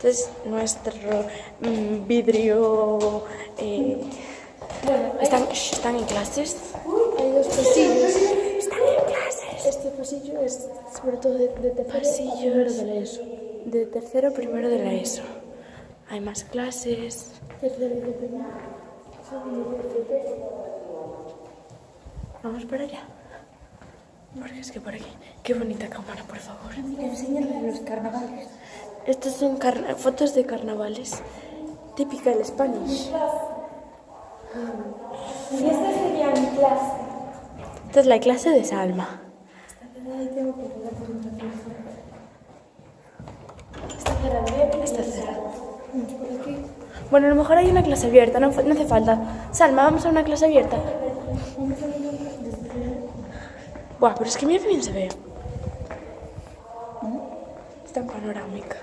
Este es nuestro vidrio. ¿Están en clases? Hay dos pasillos. Están en clases. Este pasillo es sobre todo de tercero Pasillos de la ESO. de tercero, primero de la ESO. Hay más clases. Tercero y de primero. Segundo y tercero. Vamos para allá. Porque es que por aquí. Qué bonita cámara, por favor. Enséñale los carnavales. Estas son fotos de carnavales. Típica del Spanish. Y esta sería mi clase. Esta es la clase de Salma. Está cerrada. Está cerrada. Bueno, a lo mejor hay una clase abierta, no hace falta. Salma, vamos a una clase abierta. Buah, pero es que mira que bien se ve. Está en panorámica.